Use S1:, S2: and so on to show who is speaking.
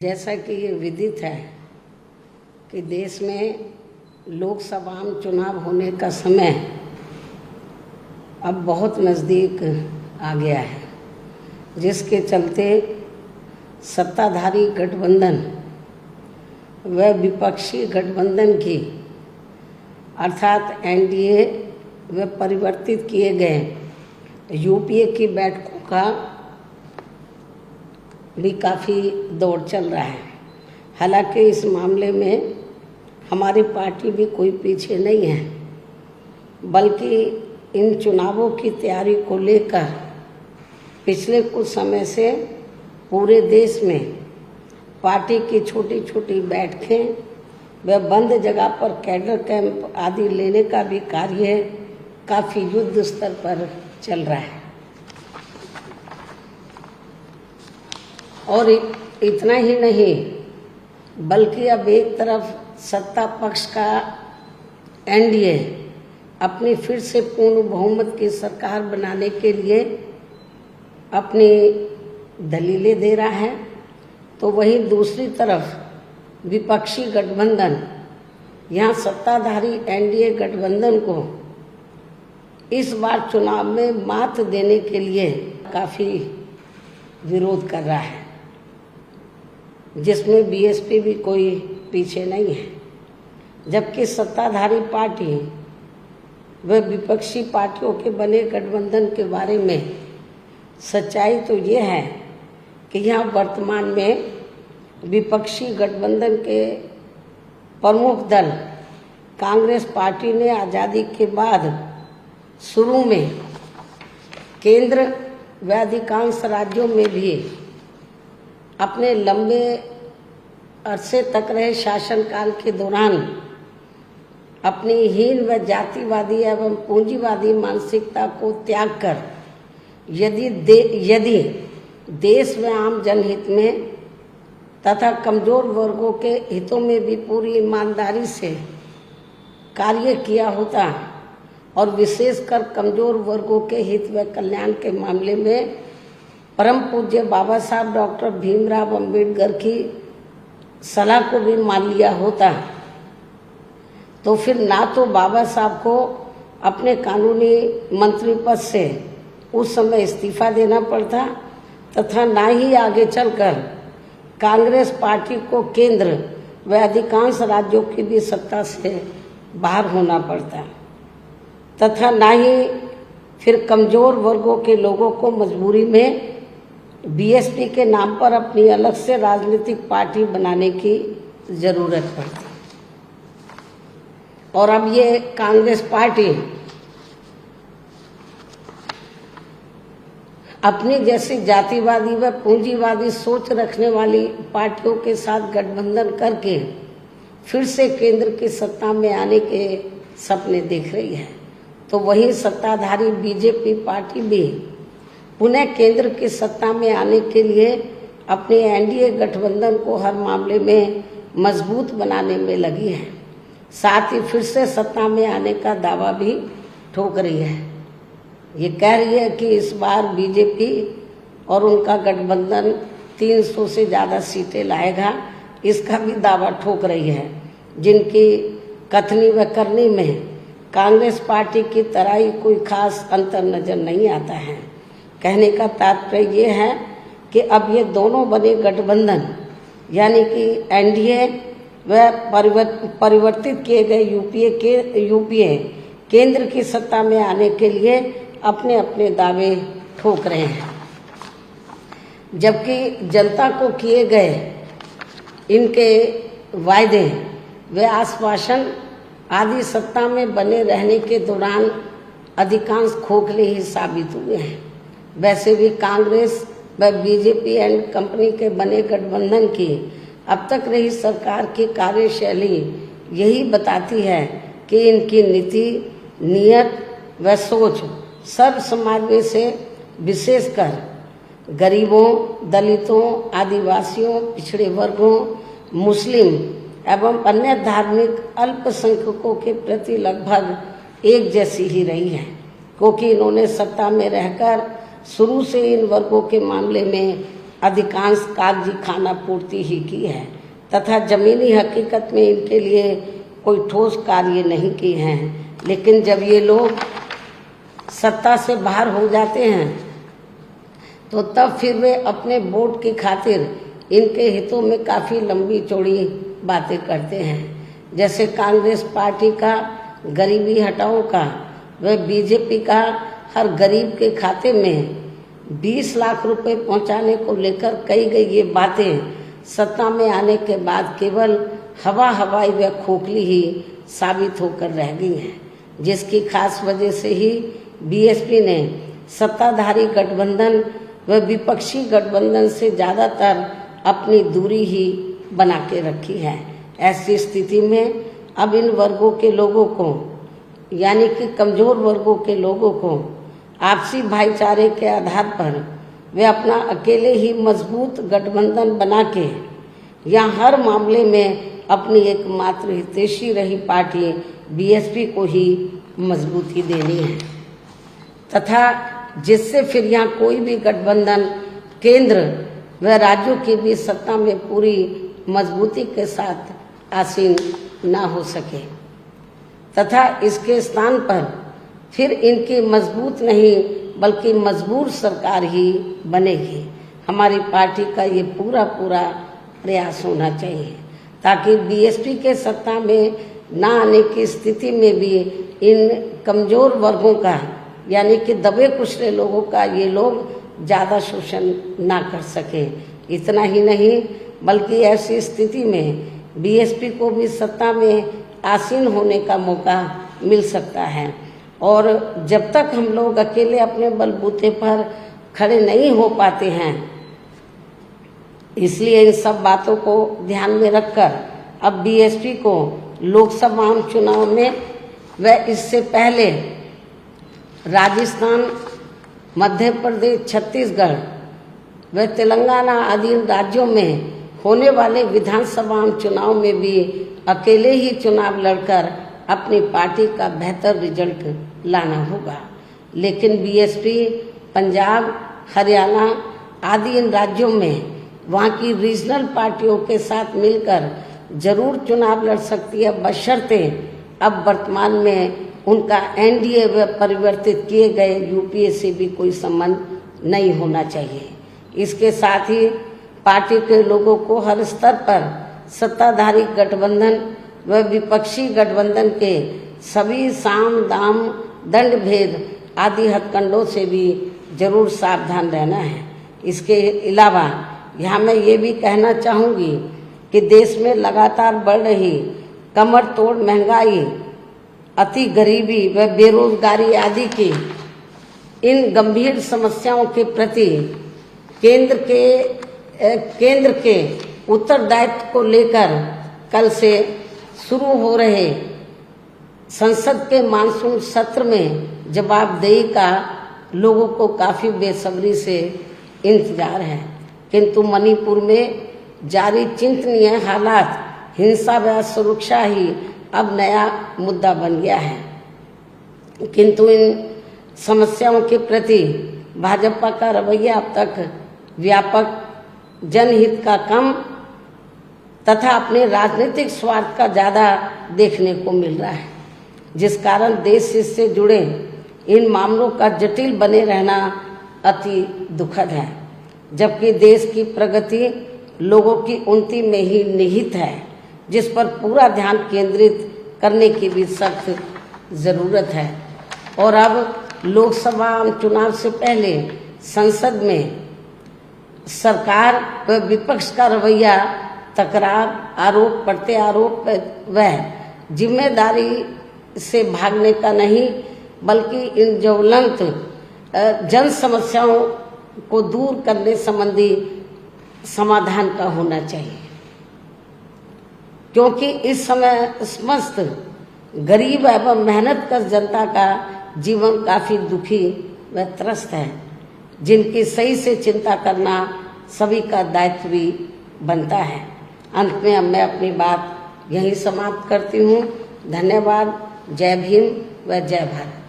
S1: जैसा कि ये विदित है कि देश में लोकसभा चुनाव होने का समय अब बहुत नज़दीक आ गया है, जिसके चलते सत्ताधारी गठबंधन व विपक्षी गठबंधन की अर्थात एनडीए व परिवर्तित किए गए यूपीए की बैठकों का भी काफ़ी दौड़ चल रहा है। हालांकि इस मामले में हमारी पार्टी भी कोई पीछे नहीं है, बल्कि इन चुनावों की तैयारी को लेकर पिछले कुछ समय से पूरे देश में पार्टी की छोटी छोटी बैठकें व बंद जगह पर कैडर कैंप आदि लेने का भी कार्य काफ़ी युद्ध स्तर पर चल रहा है। और इतना ही नहीं, बल्कि अब एक तरफ सत्ता पक्ष का एनडीए अपनी फिर से पूर्ण बहुमत की सरकार बनाने के लिए अपनी दलीलें दे रहा है, तो वहीं दूसरी तरफ विपक्षी गठबंधन यहाँ सत्ताधारी एनडीए गठबंधन को इस बार चुनाव में मात देने के लिए काफ़ी विरोध कर रहा है, जिसमें बीएसपी भी कोई पीछे नहीं है। जबकि सत्ताधारी पार्टी व विपक्षी पार्टियों के बने गठबंधन के बारे में सच्चाई तो ये है कि यहाँ वर्तमान में विपक्षी गठबंधन के प्रमुख दल कांग्रेस पार्टी ने आज़ादी के बाद शुरू में केंद्र व अधिकांश राज्यों में भी अपने लंबे अरसे तक रहे शासनकाल के दौरान अपनी हीन व जातिवादी एवं पूंजीवादी मानसिकता को त्याग कर यदि देश व आम जनहित में तथा कमजोर वर्गों के हितों में भी पूरी ईमानदारी से कार्य किया होता और विशेषकर कमजोर वर्गों के हित व कल्याण के मामले में परम पूज्य बाबा साहब डॉक्टर भीमराव अंबेडकर की सलाह को भी मान लिया होता, तो फिर ना तो बाबा साहब को अपने कानूनी मंत्री पद से उस समय इस्तीफा देना पड़ता तथा ना ही आगे चलकर कांग्रेस पार्टी को केंद्र व अधिकांश राज्यों की भी सत्ता से बाहर होना पड़ता तथा ना ही फिर कमजोर वर्गों के लोगों को मजबूरी में बीएसपी के नाम पर अपनी अलग से राजनीतिक पार्टी बनाने की जरूरत पड़ती। और अब ये कांग्रेस पार्टी अपनी जैसी जातिवादी व पूंजीवादी सोच रखने वाली पार्टियों के साथ गठबंधन करके फिर से केंद्र की सत्ता में आने के सपने देख रही है, तो वही सत्ताधारी बीजेपी पार्टी भी पुनः केंद्र की सत्ता में आने के लिए अपने एनडीए गठबंधन को हर मामले में मजबूत बनाने में लगी है। साथ ही फिर से सत्ता में आने का दावा भी ठोक रही है। ये कह रही है कि इस बार बीजेपी और उनका गठबंधन 300 से ज़्यादा सीटें लाएगा, इसका भी दावा ठोक रही है, जिनकी कथनी व करनी में कांग्रेस पार्टी की तरह ही कोई खास अंतर नजर नहीं आता है। कहने का तात्पर्य ये है कि अब ये दोनों बने गठबंधन यानी कि एनडीए व परिवर्तित किए गए यूपीए केंद्र की सत्ता में आने के लिए अपने अपने दावे ठोक रहे हैं, जबकि जनता को किए गए इनके वायदे व आश्वासन आदि सत्ता में बने रहने के दौरान अधिकांश खोखले ही साबित हुए हैं। वैसे भी कांग्रेस व बीजेपी एंड कंपनी के बने गठबंधन की अब तक रही सरकार की कार्यशैली यही बताती है कि इनकी नीति, नियत व सोच सर्व समाज में से विशेषकर गरीबों, दलितों, आदिवासियों, पिछड़े वर्गों, मुस्लिम एवं अन्य धार्मिक अल्पसंख्यकों के प्रति लगभग एक जैसी ही रही है, क्योंकि इन्होंने सत्ता में रहकर शुरू से इन वर्गों के मामले में अधिकांश कागजी खाना पूर्ति ही की है तथा जमीनी हकीकत में इनके लिए कोई ठोस कार्य नहीं किए हैं। लेकिन जब ये लोग सत्ता से बाहर हो जाते हैं तो तब फिर वे अपने वोट की खातिर इनके हितों में काफ़ी लंबी चौड़ी बातें करते हैं। जैसे कांग्रेस पार्टी का गरीबी हटाओ का व बीजेपी का हर गरीब के खाते में 20 लाख रुपए पहुंचाने को लेकर कही गई ये बातें सत्ता में आने के बाद केवल हवाई व खोखली ही साबित होकर रह गई हैं, जिसकी खास वजह से ही बीएसपी ने सत्ताधारी गठबंधन व विपक्षी गठबंधन से ज़्यादातर अपनी दूरी ही बना के रखी है। ऐसी स्थिति में अब इन वर्गों के लोगों को यानी कि कमज़ोर वर्गों के लोगों को आपसी भाईचारे के आधार पर वे अपना अकेले ही मजबूत गठबंधन बना के या हर मामले में अपनी एकमात्र हितैषी रही पार्टी बीएसपी को ही मजबूती देनी है तथा जिससे फिर यहाँ कोई भी गठबंधन केंद्र व राज्यों के बीच सत्ता में पूरी मजबूती के साथ आसीन ना हो सके तथा इसके स्थान पर फिर इनकी मजबूत नहीं बल्कि मजबूर सरकार ही बनेगी। हमारी पार्टी का ये पूरा प्रयास होना चाहिए ताकि बीएसपी के सत्ता में ना आने की स्थिति में भी इन कमज़ोर वर्गों का यानी कि दबे कुचले लोगों का ये लोग ज़्यादा शोषण ना कर सके। इतना ही नहीं बल्कि ऐसी स्थिति में बीएसपी को भी सत्ता में आसीन होने का मौका मिल सकता है। और जब तक हम लोग अकेले अपने बलबूते पर खड़े नहीं हो पाते हैं, इसलिए इन सब बातों को ध्यान में रखकर अब बीएसपी को लोकसभा चुनाव में व इससे पहले राजस्थान, मध्य प्रदेश, छत्तीसगढ़ व तेलंगाना आदि राज्यों में होने वाले विधानसभा चुनाव में भी अकेले ही चुनाव लड़कर अपनी पार्टी का बेहतर रिजल्ट लाना होगा। लेकिन बीएसपी पंजाब, हरियाणा आदि इन राज्यों में वहाँ की रीजनल पार्टियों के साथ मिलकर जरूर चुनाव लड़ सकती है, बशर्ते अब वर्तमान में उनका एनडीए व परिवर्तित किए गए यूपीए से भी कोई संबंध नहीं होना चाहिए। इसके साथ ही पार्टी के लोगों को हर स्तर पर सत्ताधारी गठबंधन व विपक्षी गठबंधन के सभी साम दाम दंड भेद आदि हथकंडों से भी जरूर सावधान रहना है। इसके अलावा यहाँ मैं ये भी कहना चाहूँगी कि देश में लगातार बढ़ रही कमर तोड़ महंगाई, अति गरीबी व बेरोजगारी आदि की इन गंभीर समस्याओं के प्रति केंद्र के उत्तरदायित्व को लेकर कल से शुरू हो रहे संसद के मानसून सत्र में जवाबदेही का लोगों को काफ़ी बेसब्री से इंतजार है। किंतु मणिपुर में जारी चिंतनीय हालात, हिंसा व सुरक्षा ही अब नया मुद्दा बन गया है। किंतु इन समस्याओं के प्रति भाजपा का रवैया अब तक व्यापक जनहित का कम तथा अपने राजनीतिक स्वार्थ का ज़्यादा देखने को मिल रहा है, जिस कारण देश से जुड़े इन मामलों का जटिल बने रहना अति दुखद है। जबकि देश की प्रगति लोगों की उन्नति में ही निहित है, जिस पर पूरा ध्यान केंद्रित करने की भी सख्त ज़रूरत है। और अब लोकसभा चुनाव से पहले संसद में सरकार व विपक्ष का रवैया तकरार, आरोप प्रत्यारोप व जिम्मेदारी से भागने का नहीं बल्कि इन ज्वलंत जन समस्याओं को दूर करने संबंधी समाधान का होना चाहिए, क्योंकि इस समय समस्त गरीब एवं मेहनतकश जनता का जीवन काफ़ी दुखी व त्रस्त है, जिनकी सही से चिंता करना सभी का दायित्व भी बनता है। अंत में अब मैं अपनी बात यहीं समाप्त करती हूँ। धन्यवाद। जय भीम व जय भारत।